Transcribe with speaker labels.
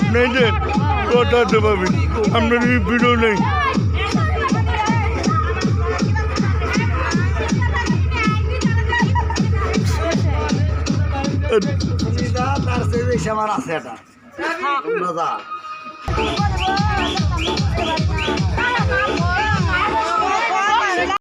Speaker 1: আপনাদের কথাতে পাবেন আপনার এই ভিডিও নেই
Speaker 2: তার চেয়ে বেশি আমার আছে এটা তোমরা যা